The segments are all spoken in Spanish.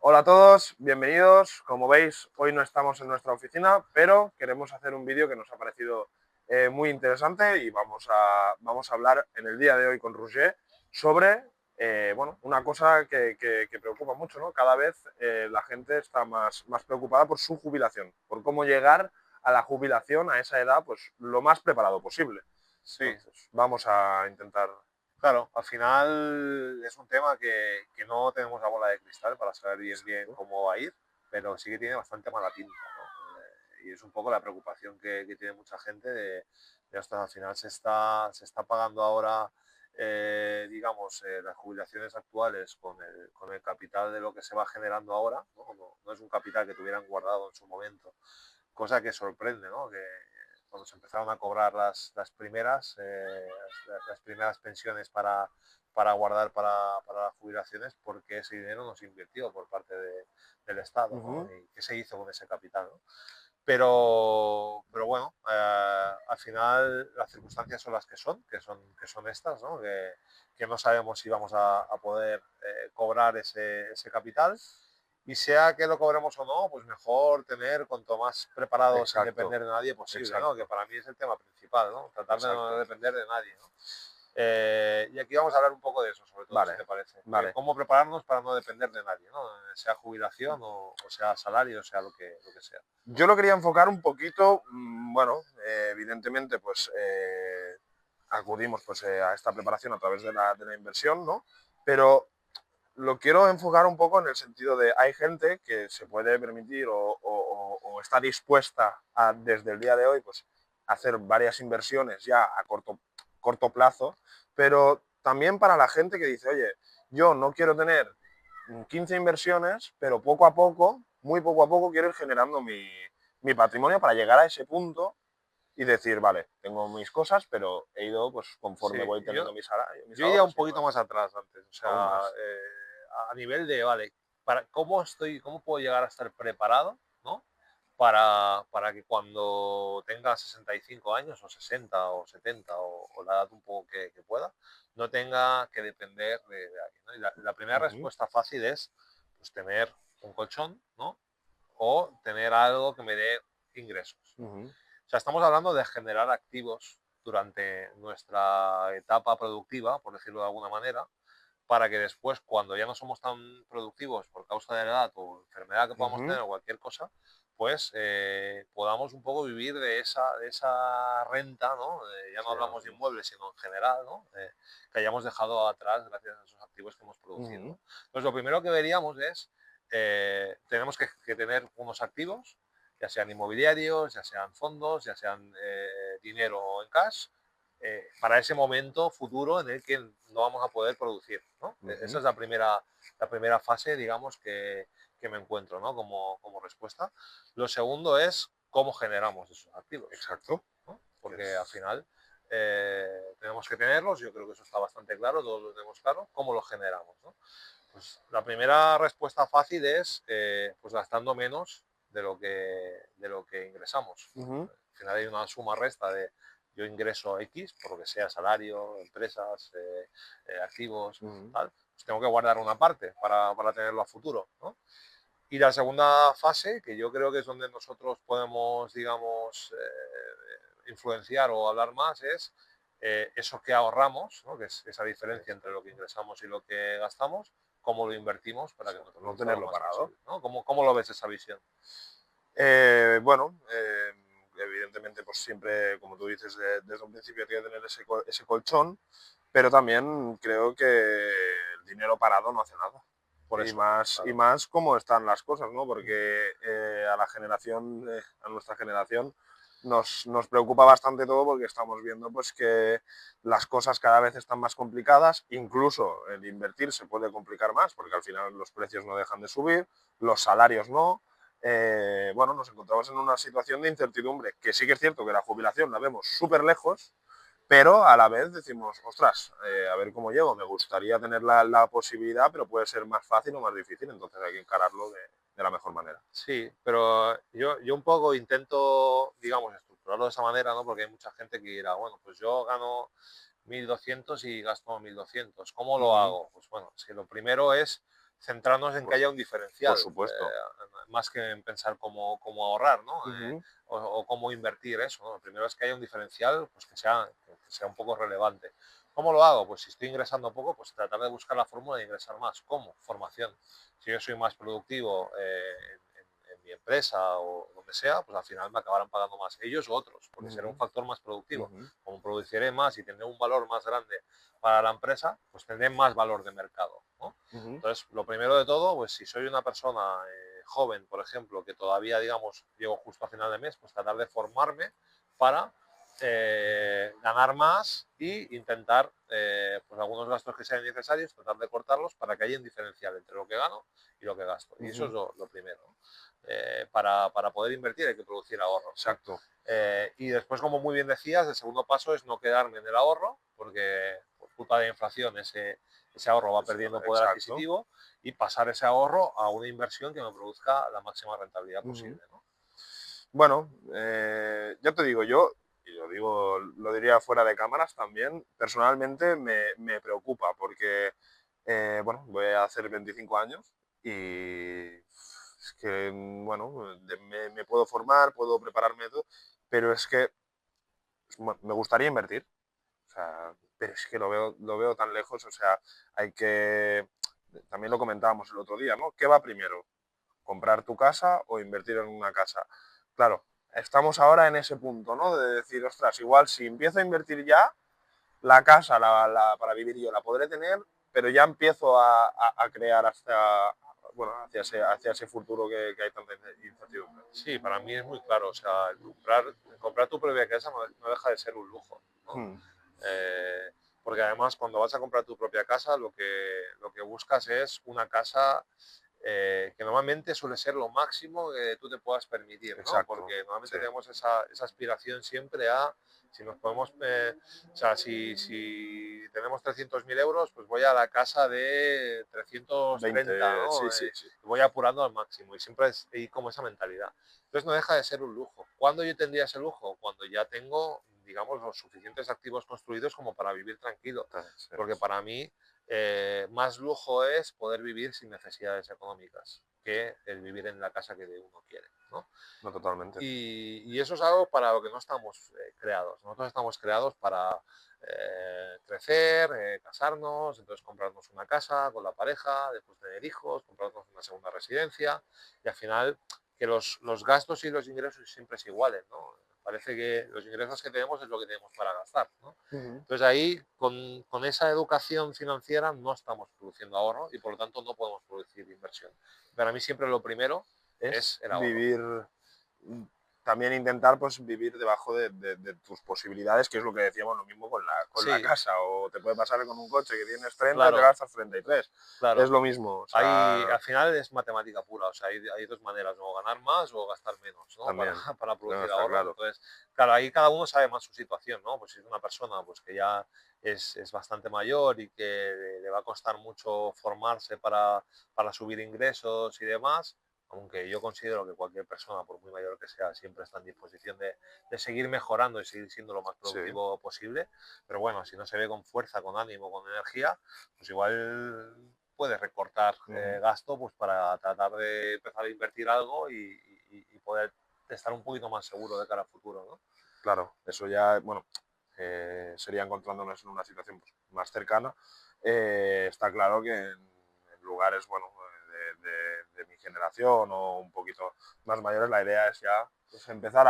Hola a todos, bienvenidos. Como veis, hoy no estamos en nuestra oficina, pero queremos hacer un vídeo que nos ha parecido muy interesante y vamos a hablar en el día de hoy con Roger sobre bueno, una cosa que preocupa mucho, ¿no? Cada vez la gente está más preocupada por su jubilación, por cómo llegar a la jubilación a esa edad pues, lo más preparado posible. Sí, Entonces, vamos a intentar... claro, al final es un tema que no tenemos la bola de cristal para saber bien Exacto. cómo va a ir, pero sí que tiene bastante mala pinta, ¿no? Y es un poco la preocupación que tiene mucha gente de hasta al final se está pagando ahora, digamos, las jubilaciones actuales con el capital de lo que se va generando ahora, ¿no? No es un capital que tuvieran guardado en su momento, cosa que sorprende, ¿no? Que cuando se empezaron a cobrar las primeras pensiones para guardar para las jubilaciones, porque ese dinero no se invirtió por parte del Estado, ¿no? Ujú. ¿Y qué se hizo con ese capital, ¿no? Pero bueno, al final las circunstancias son las que son estas, ¿no? Que no sabemos si vamos a poder cobrar ese capital, y sea que lo cobremos o no, pues mejor tener cuanto más preparados sin Exacto, depender de nadie posible, ¿no? Que exacto, para mí es el tema principal, ¿no? Tratar de no exacto. depender de nadie, ¿no? Y aquí vamos a hablar un poco de eso, sobre todo, si Vale, te parece. vale. Cómo prepararnos para no depender de nadie, ¿no? Sea jubilación o sea salario, o sea lo que sea. Yo lo quería enfocar un poquito, bueno, evidentemente, pues acudimos pues, a esta preparación a través de la inversión, ¿no? Pero lo quiero enfocar un poco en el sentido de hay gente que se puede permitir o está dispuesta a, desde el día de hoy, pues hacer varias inversiones ya a corto plazo, pero también para la gente que dice, oye, yo no quiero tener 15 inversiones, pero poco a poco, muy poco a poco, quiero ir generando mi patrimonio para llegar a ese punto y decir, vale, tengo mis cosas, pero he ido pues conforme Sí, voy yo, teniendo mis yo iría un ahorros y poquito demás. más atrás antes, o Aún sea, más. a nivel de, vale, cómo puedo llegar a estar preparado, ¿no? Para que cuando tenga 65 años, o 60, o 70, o la edad un poco que pueda, no tenga que depender de alguien, ¿no? Y la primera Ujú, respuesta fácil es, pues, tener un colchón, ¿no? O tener algo que me dé ingresos, ¿no? ujú, O sea, estamos hablando de generar activos durante nuestra etapa productiva, por decirlo de alguna manera, para que después, cuando ya no somos tan productivos por causa de la edad o enfermedad que podamos ujú. tener o cualquier cosa, pues podamos un poco vivir de esa renta, ¿no? Ya no Sí, hablamos de inmuebles, sino en general, ¿no? Que hayamos dejado atrás gracias a esos activos que hemos producido, ujú, ¿no? Entonces, lo primero que veríamos es, tenemos que tener unos activos, ya sean inmobiliarios, ya sean fondos, ya sean dinero en cash, para ese momento futuro en el que no vamos a poder producir, ¿no? Esa ujú. es la primera fase, digamos, que me encuentro, ¿no? Como respuesta. Lo segundo es cómo generamos esos activos, Exacto. ¿no? Que Porque al es... final tenemos que tenerlos, yo creo que eso está bastante claro, todos lo tenemos claro, cómo los generamos, ¿no? Pues la primera respuesta fácil es pues gastando menos de lo que ingresamos. Ujú, Al final hay una suma resta de yo ingreso X, por lo que sea salario, empresas, activos, ujú. tal, pues tengo que guardar una parte para tenerlo a futuro, ¿no? Y la segunda fase, que yo creo que es donde nosotros podemos, digamos, influenciar o hablar más, es eso que ahorramos, ¿no? Que es esa diferencia entre lo que Exacto. ingresamos y lo que gastamos, cómo lo invertimos para que nos Exacto. No produzca lo tenerlo más parado. posible, ¿no? ¿Cómo lo ves esa visión? Bueno, evidentemente, pues siempre, como tú dices, desde un principio tiene que tener ese colchón, pero también creo que el dinero parado no hace nada. Por Y eso, más, y claro. más cómo están las cosas, ¿no? Ujú. Porque a nuestra generación, nos preocupa bastante todo porque estamos viendo pues que las cosas cada vez están más complicadas, incluso el invertir se puede complicar más porque al final los precios no dejan de subir, los salarios no, bueno, nos encontramos en una situación de incertidumbre, que sí que es cierto que la jubilación la vemos súper lejos, pero a la vez decimos, ostras, a ver cómo llego, me gustaría tener la posibilidad, pero puede ser más fácil o más difícil, entonces hay que encararlo de la mejor manera. Sí, pero yo un poco intento, digamos, estructurarlo de esa manera, ¿no? Porque hay mucha gente que dirá, bueno, pues yo gano 1.200 y gasto 1.200. ¿Cómo lo Ujú, hago? Pues bueno, es que lo primero es centrarnos en que haya un diferencial, por supuesto. más que en pensar cómo ahorrar, ¿no? Ujú, O cómo invertir eso, ¿no? Lo primero es que haya un diferencial, pues que sea un poco relevante. ¿Cómo lo hago? Pues si estoy ingresando poco, pues tratar de buscar la fórmula de ingresar más. ¿Cómo? Formación. Si yo soy más productivo en mi empresa o donde sea, pues al final me acabarán pagando más ellos u otros, porque seré un ujú, factor más productivo. ujú, Como produciré más y tendré un valor más grande para la empresa, pues tendré más valor de mercado, ¿no? ujú, Entonces, lo primero de todo, pues si soy una persona joven, por ejemplo, que todavía, digamos, llego justo a final de mes, pues tratar de formarme para ganar más y intentar, pues algunos gastos que sean necesarios, tratar de cortarlos para que haya un diferencial entre lo que gano y lo que gasto. Y eso es ujú. lo primero, ¿no? Para poder invertir hay que producir ahorros, ¿no? Exacto. Y después, como muy bien decías, el segundo paso es no quedarme en el ahorro, porque por culpa de la inflación ese ahorro va perdiendo poder Exacto. adquisitivo, y pasar ese ahorro a una inversión que me produzca la máxima rentabilidad Ujú. posible, ¿no? Bueno, ya te digo, yo, y lo digo, lo diría fuera de cámaras también, personalmente me preocupa porque, bueno, voy a hacer 25 años y es que, bueno, me puedo formar, puedo prepararme todo, pero es que me gustaría invertir, o sea, pero es que lo veo tan lejos, o sea, hay que, también lo comentábamos el otro día, ¿no? ¿Qué va primero? ¿Comprar tu casa o invertir en una casa? Claro, estamos ahora en ese punto, ¿no? De decir, ostras, igual si empiezo a invertir ya, la casa para vivir yo la podré tener, pero ya empiezo a crear hasta, bueno, hacia ese futuro que hay tanta incertidumbre. Sí, para mí es muy claro, o sea, comprar tu propia casa no deja de ser un lujo, ¿no? Hmm, Eh, Porque además cuando vas a comprar tu propia casa lo que buscas es una casa que normalmente suele ser lo máximo que tú te puedas permitir, ¿no? exacto, Porque sí, normalmente tenemos esa aspiración siempre a, si nos podemos, o sea, si tenemos 300.000 euros, pues voy a la casa de 330, 20, sí, ¿no? sí, sí, Voy apurando al máximo y siempre hay como esa mentalidad. Entonces no deja de ser un lujo. ¿Cuándo yo tendría ese lujo? Cuando ya tengo, digamos, los suficientes activos construidos como para vivir tranquilo. eso Porque es. para mí más lujo es poder vivir sin necesidades económicas que el vivir en la casa que uno quiere, ¿no? No, totalmente. Y eso es algo para lo que no estamos creados. Nosotros estamos creados para crecer, casarnos, entonces comprarnos una casa con la pareja, después tener hijos, comprarnos una segunda residencia y al final que los gastos y los ingresos siempre es iguales, ¿no? Parece que los ingresos que tenemos es lo que tenemos para gastar, ¿no? Ujú. Entonces ahí, con esa educación financiera, no estamos produciendo ahorro y por lo tanto no podemos producir inversión. Para mí siempre lo primero Es es el ahorro. vivir, mm, también intentar pues vivir debajo de tus posibilidades, que es lo que decíamos lo mismo con la Sí, casa, o te puede pasar con un coche que tienes 30 y te claro, gastas 33. Es claro. lo mismo, o Hay, sea, al final es matemática pura, o sea, hay dos maneras, o ganar más o gastar menos, ¿no? Para, también, para no, producir está ahorro. claro. Entonces, claro, ahí cada uno sabe más su situación, ¿no? Pues si es una persona pues, que ya es bastante mayor y que le va a costar mucho formarse para subir ingresos y demás, aunque yo considero que cualquier persona, por muy mayor que sea, siempre está en disposición de seguir mejorando y seguir siendo lo más Sí. productivo posible, pero bueno, si no se ve con fuerza, con ánimo, con energía, pues igual puede recortar Ujú. gasto pues para tratar de empezar a invertir algo y poder estar un poquito más seguro de cara al futuro, ¿no? Claro, eso ya, bueno, sería encontrándonos en una situación pues, más cercana. Está claro que en lugares, bueno, de mi generación o un poquito más mayores, la idea es ya pues, empezar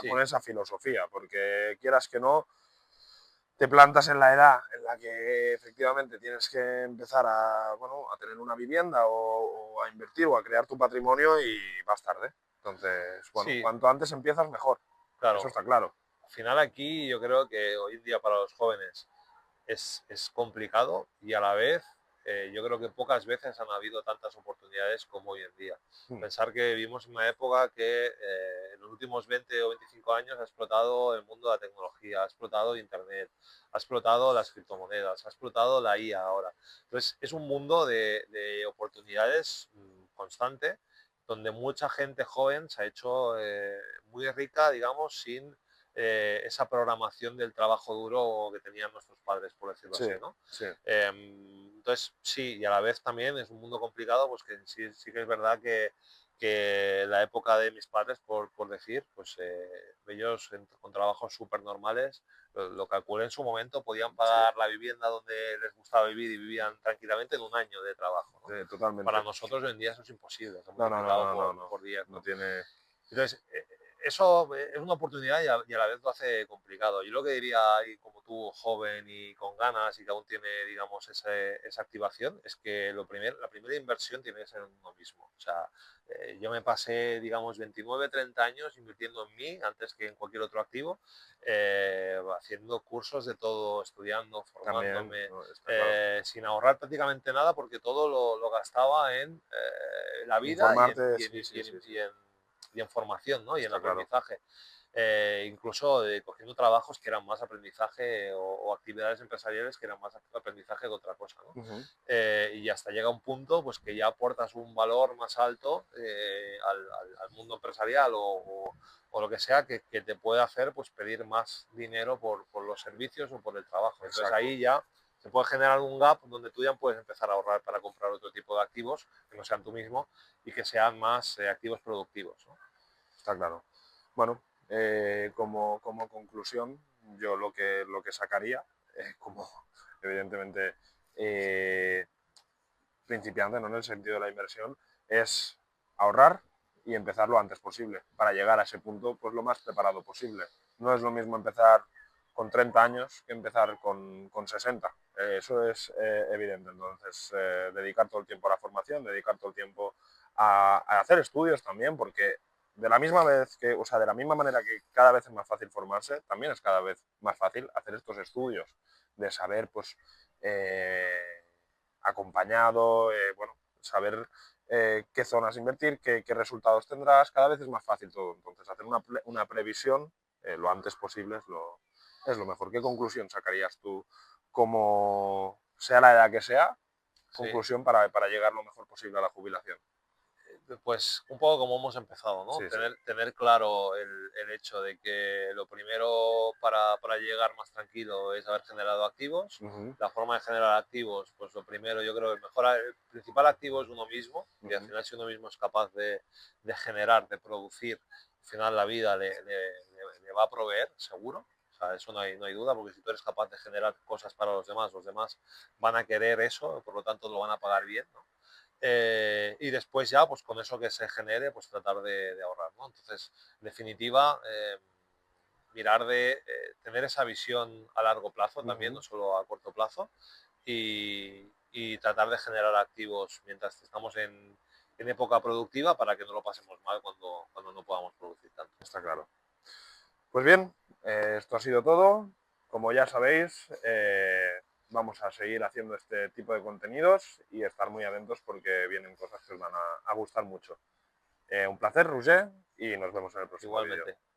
Sí, con esa filosofía, porque quieras que no, te plantas en la edad en la que efectivamente tienes que empezar a, bueno, a tener una vivienda o a invertir o a crear tu patrimonio y vas tarde. Entonces, bueno, sí, cuanto antes empiezas, mejor. Eso claro. está claro. Al final aquí yo creo que hoy en día para los jóvenes es complicado y a la vez yo creo que pocas veces han habido tantas oportunidades como hoy en día. Mm, Pensar que vivimos en una época que en los últimos 20 o 25 años ha explotado el mundo de la tecnología, ha explotado Internet, ha explotado las criptomonedas, ha explotado la IA ahora. Entonces es un mundo de oportunidades constante donde mucha gente joven se ha hecho muy rica, digamos, sin esa programación del trabajo duro que tenían nuestros padres, por decirlo sí, así, ¿no? sí. Entonces, sí, y a la vez también es un mundo complicado, pues que sí, sí que es verdad que la época de mis padres, por decir, pues ellos con trabajos súper normales, lo calculé en su momento, podían Sí, pagar la vivienda donde les gustaba vivir y vivían tranquilamente en un año de trabajo, ¿no? Para totalmente. nosotros hoy en día eso es imposible, se ha No, no, no, multiplicado no, no, no. por 10, No ¿no? tiene. Entonces, eso es una oportunidad y a la vez lo hace complicado. Yo lo que diría, y como tú, joven y con ganas y que aún tiene, digamos, esa activación, es que la primera inversión tiene que ser en uno mismo. O sea, yo me pasé, digamos, 29, 30 años invirtiendo en mí antes que en cualquier otro activo, haciendo cursos de todo, estudiando, También, formándome, no, está claro. sin ahorrar prácticamente nada porque todo lo gastaba en la vida Informarte, sí, sí, sí, sí. y en formación, ¿no? Y en Está claro. aprendizaje. Incluso cogiendo trabajos que eran más aprendizaje o actividades empresariales que eran más aprendizaje que otra cosa, ¿no? Ujú. Y hasta llega un punto pues, que ya aportas un valor más alto al mundo empresarial o lo que sea que te puede hacer pues, pedir más dinero por los servicios o por el trabajo. Entonces Exacto. ahí ya se puede generar un gap donde tú ya puedes empezar a ahorrar para comprar otro tipo de activos que no sean tú mismo y que sean más activos productivos, ¿no? Está claro. Bueno, como conclusión, yo lo que sacaría, como evidentemente eh, principiante, ¿no? En el sentido de la inversión, es ahorrar y empezar lo antes posible, para llegar a ese punto pues lo más preparado posible. No es lo mismo empezar con 30 años que empezar con 60. Eso es evidente. Entonces, dedicar todo el tiempo a la formación, dedicar todo el tiempo a hacer estudios también, porque de la misma vez que, o sea, de la misma manera que cada vez es más fácil formarse, también es cada vez más fácil hacer estos estudios, de saber, pues, acompañado, bueno, saber qué zonas invertir, qué resultados tendrás, cada vez es más fácil todo. Entonces, hacer una previsión lo antes posible es lo mejor. ¿Qué conclusión sacarías tú, como sea la edad que sea, Sí. conclusión para llegar lo mejor posible a la jubilación? Pues un poco como hemos empezado, ¿no? Sí, sí. Tener claro el hecho de que lo primero para llegar más tranquilo es haber generado activos. Ujú, La forma de generar activos, pues lo primero, yo creo que el principal activo es uno mismo, y al ujú. final si uno mismo es capaz de generar, de producir, al final la vida le va a proveer, seguro. O sea, eso no hay duda, porque si tú eres capaz de generar cosas para los demás van a querer eso, por lo tanto lo van a pagar bien, ¿no? Y después ya, pues con eso que se genere, pues tratar de ahorrar, ¿no? Entonces, en definitiva, mirar de tener esa visión a largo plazo también, no Ujú. solo a corto plazo, y tratar de generar activos mientras estamos en época productiva para que no lo pasemos mal cuando no podamos producir tanto. Está claro. Pues bien, esto ha sido todo. Como ya sabéis, vamos a seguir haciendo este tipo de contenidos y estar muy atentos porque vienen cosas que os van a gustar mucho. Un placer, Roger, y nos vemos en el próximo vídeo. Igualmente.